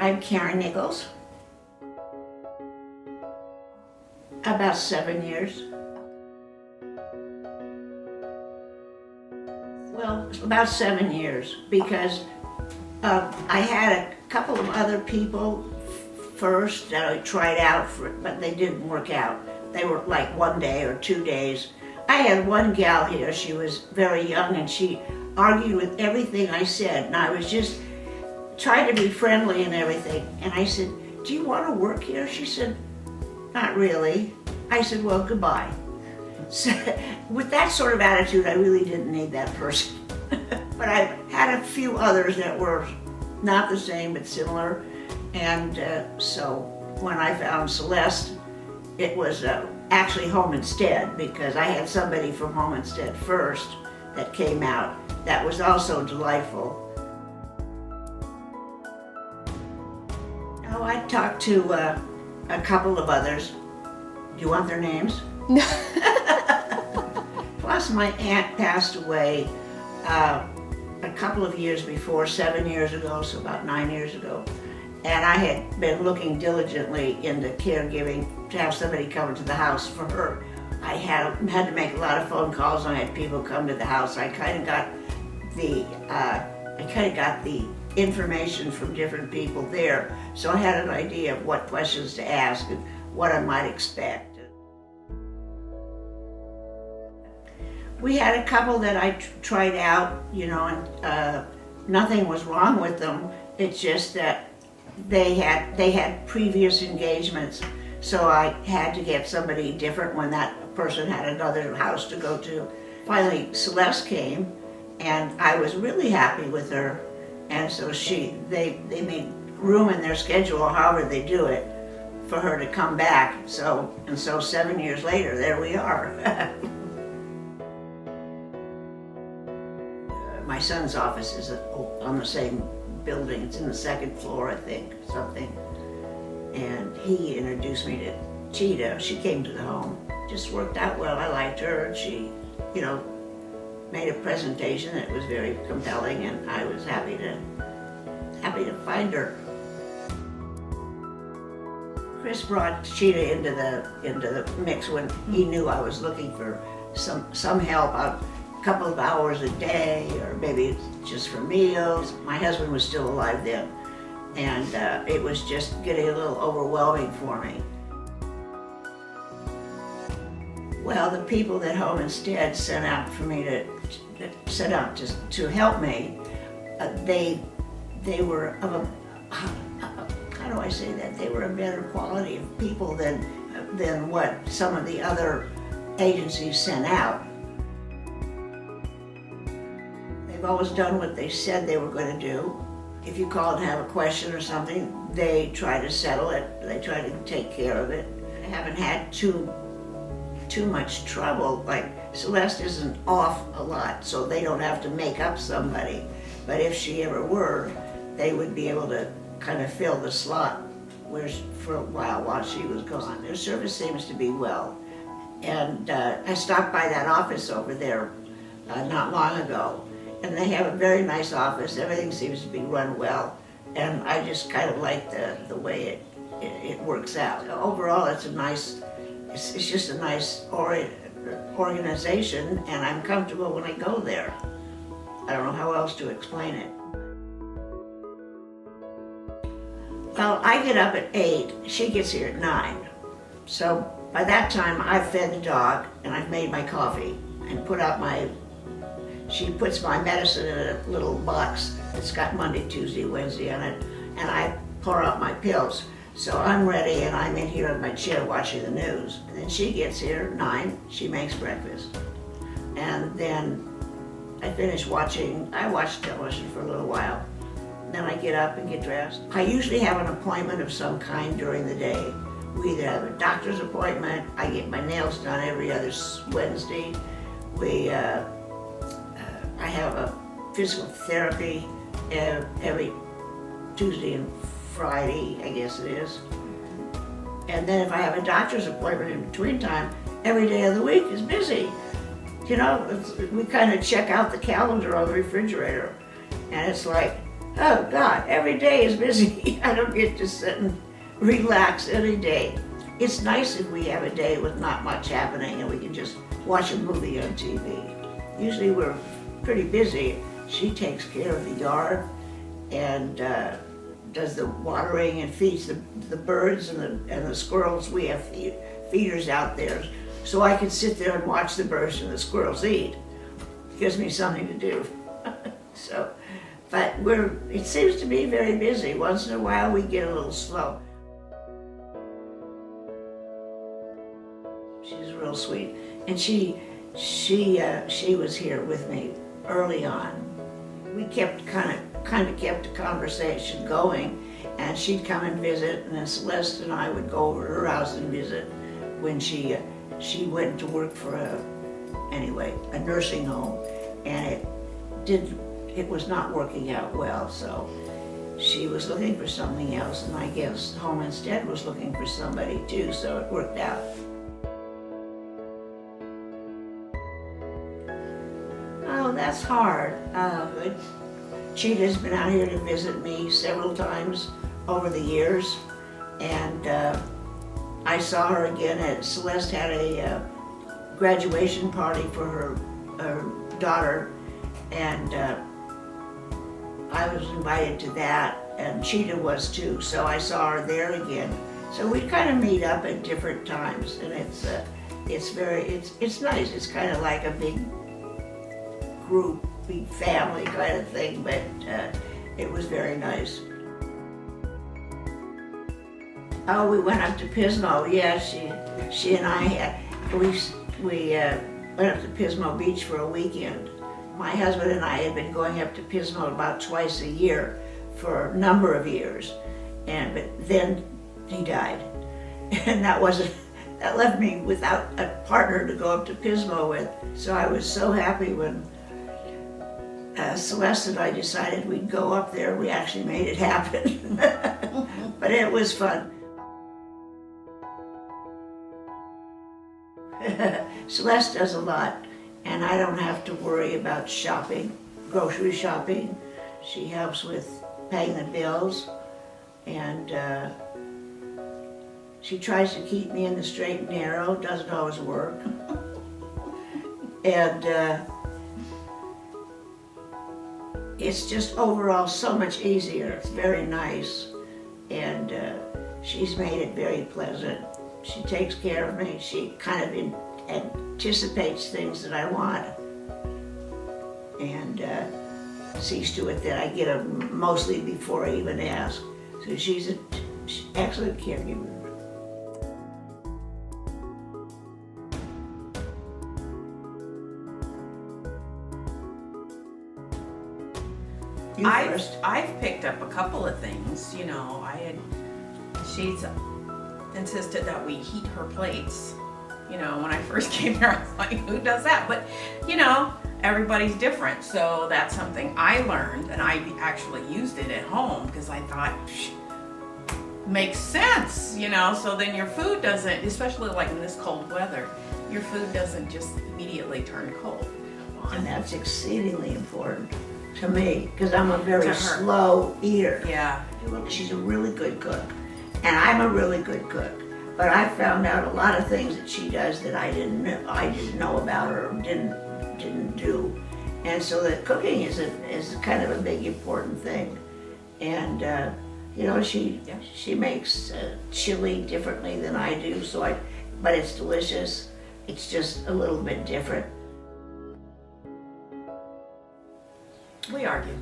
I'm Karen Nichols. About 7 years. Well, about 7 years, because I had a couple of other people first that I tried out for, but they didn't work out. They were like 1 day or 2 days. I had one gal here, she was very young and she argued with everything I said, and I was just trying to be friendly and everything. And I said, "Do you want to work here?" She said, "Not really." I said, "Well, goodbye." So, with that sort of attitude, I really didn't need that person. But I had a few others that were not the same, but similar. And so when I found Celeste, it was actually Home Instead, because I had somebody from Home Instead first that came out that was also delightful. Oh, I talked to a couple of others. Do you want their names? No. Plus, my aunt passed away a couple of years before, 7 years ago, so about 9 years ago. And I had been looking diligently into caregiving to have somebody come to the house for her. I had to make a lot of phone calls, and I had people come to the house. I kind of got the information from different people there, so I had an idea of what questions to ask and what I might expect. We had a couple that I tried out, and nothing was wrong with them. It's just that they had previous engagements, so I had to get somebody different when that person had another house to go to. Finally, Celeste came, and I was really happy with her, and so they made room in their schedule, or however they do it, for her to come back. So 7 years later, there we are. My son's office is on the same building. It's in the second floor, I think, something. And he introduced me to Cheetah. She came to the home. Just worked out well. I liked her, and she, made a presentation that was very compelling, and I was happy to find her. Chris brought Cheetah into the mix when he knew I was looking for some help out. Couple of hours a day, or maybe just for meals. My husband was still alive then, and it was just getting a little overwhelming for me. Well, the people that Home Instead sent out for me to help me, they were of a, how do I say that? They were a better quality of people than what some of the other agencies sent out. They've always done what they said they were going to do. If you call and have a question or something, they try to settle it. They try to take care of it. I haven't had too much trouble. Like, Celeste isn't off a lot, so they don't have to make up somebody. But if she ever were, they would be able to kind of fill the slot for a while she was gone. Their service seems to be well. And I stopped by that office over there not long ago. And they have a very nice office. Everything seems to be run well. And I just kind of like the way it works out. Overall, it's just a nice organization, and I'm comfortable when I go there. I don't know how else to explain it. Well, I get up at 8, she gets here at 9. So by that time, I've fed the dog, and I've made my coffee, and she puts my medicine in a little box. It's got Monday, Tuesday, Wednesday on it, and I pour out my pills. So I'm ready, and I'm in here in my chair watching the news. And then she gets here at 9, she makes breakfast. And then I finish watching. I watch television for a little while. Then I get up and get dressed. I usually have an appointment of some kind during the day. We either have a doctor's appointment, I get my nails done every other Wednesday. I have a physical therapy every Tuesday and Friday, I guess it is. And then if I have a doctor's appointment in between time, every day of the week is busy. We kind of check out the calendar on the refrigerator, and it's like, Oh God, every day is busy. I don't get to sit and relax any day. It's nice if we have a day with not much happening and we can just watch a movie on TV. Usually we're pretty busy. She takes care of the yard and does the watering and feeds the birds and the squirrels. We have feeders out there, so I can sit there and watch the birds and the squirrels eat. It gives me something to do. So, but it seems to be very busy. Once in a while we get a little slow. She's real sweet, and she was here with me early on. We kept kind of kept a conversation going, and she'd come and visit, and then Celeste and I would go over to her house and visit when she went to work for a nursing home, and it was not working out well, so she was looking for something else, and I guess Home Instead was looking for somebody too, so it worked out. Oh, that's hard. Cheetah's been out here to visit me several times over the years, and I saw her again Celeste had a graduation party for her daughter, and I was invited to that, and Cheetah was too, so I saw her there again. So we kind of meet up at different times, and it's nice. It's kind of like a big group, big family kind of thing, but it was very nice. Oh, we went up to Pismo. Yeah, she and I we went up to Pismo Beach for a weekend. My husband and I had been going up to Pismo about twice a year for a number of years, but then he died, and that left me without a partner to go up to Pismo with. So I was so happy when Celeste and I decided we'd go up there. We actually made it happen, but it was fun. Celeste does a lot, and I don't have to worry about shopping, grocery shopping. She helps with paying the bills, and she tries to keep me in the straight and narrow. Doesn't always work. And it's just overall so much easier. It's very nice, and she's made it very pleasant. She takes care of me. She kind of anticipates things that I want, and sees to it that I get them mostly before I even ask. So she's an excellent caregiver. I've picked up a couple of things, she's insisted that we heat her plates. When I first came here, I was like, who does that? But, everybody's different. So that's something I learned, and I actually used it at home because I thought, makes sense, so then your food doesn't, especially like in this cold weather, your food doesn't just immediately turn cold. And that's exceedingly important to me, because I'm a very slow eater. Yeah. She's a really good cook, and I'm a really good cook. But I found out a lot of things that she does that I didn't know about or didn't do, and so that cooking is kind of a big important thing. And she makes chili differently than I do, but it's delicious. It's just a little bit different. We argue.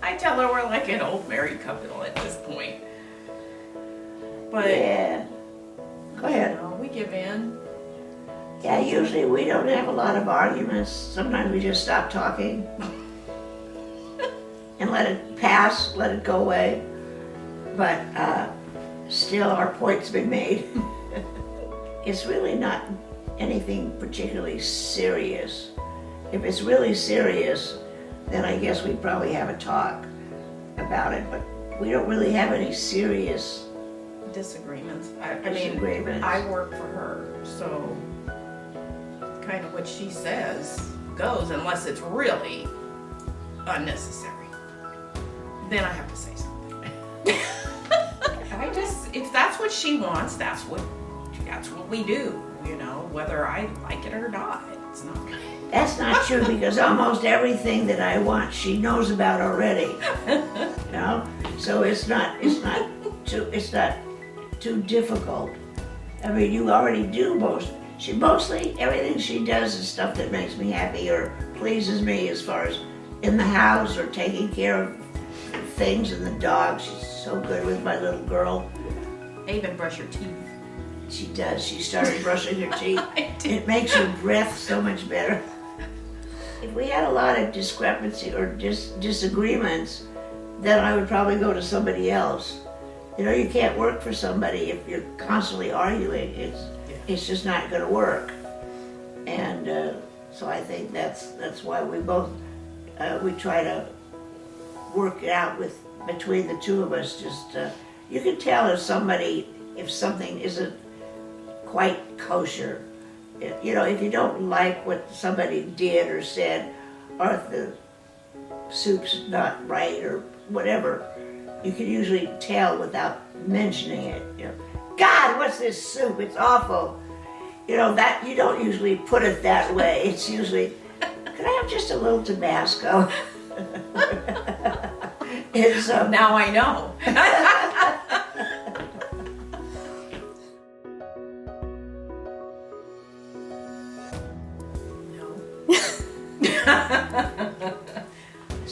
I tell her we're like an old married couple at this point. But yeah, go ahead. We give in. Yeah, usually we don't have a lot of arguments. Sometimes we just stop talking and let it pass, let it go away. But still, our point's been made. It's really not anything particularly serious. If it's really serious, then I guess we'd probably have a talk about it, but we don't really have any serious disagreements. disagreements. I work for her, so kind of what she says goes unless it's really unnecessary. Then I have to say something. If that's what she wants, that's what we do, you know, whether I like it or not. It's not. That's not true, because almost everything that I want, she knows about already. You know, so it's not too difficult. I mean, you already do mostly everything she does is stuff that makes me happy or pleases me, as far as in the house or taking care of things and the dog. She's so good with my little girl. I even brush her teeth. She does. She started brushing her teeth. It makes her breath so much better. If we had a lot of discrepancy or disagreements, then I would probably go to somebody else. You know, you can't work for somebody if you're constantly arguing. It's just not going to work. And so I think that's why we both we try to work it out between the two of us. Just you can tell if something isn't quite kosher. You know, if you don't like what somebody did or said, or if the soup's not right or whatever, you can usually tell without mentioning it. You know, God, what's this soup? It's awful. You know, that you don't usually put it that way. It's usually, could I have just a little Tabasco? It's Now I know.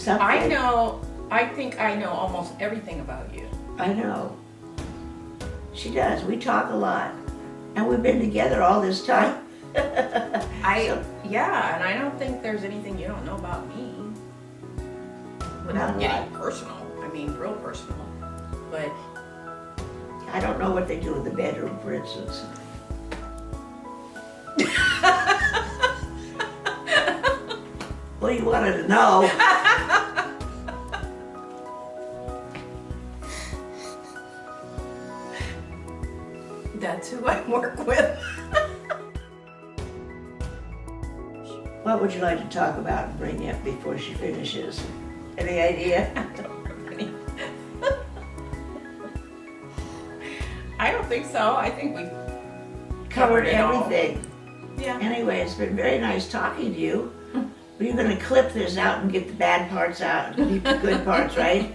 something. I think I know almost everything about you. I know. She does. We talk a lot. And we've been together all this time. Yeah, and I don't think there's anything you don't know about me. Without Not a getting lot. personal. I mean, real personal. But I don't know what they do in the bedroom, for instance. Well, you wanted to know. that's who I work with. What would you like to talk about and bring up before she finishes? Any idea? I don't think so. I think we Covered it all. everything. Yeah. Anyway, it's been very nice talking to you. You're going to clip this out and get the bad parts out and keep the good parts, right?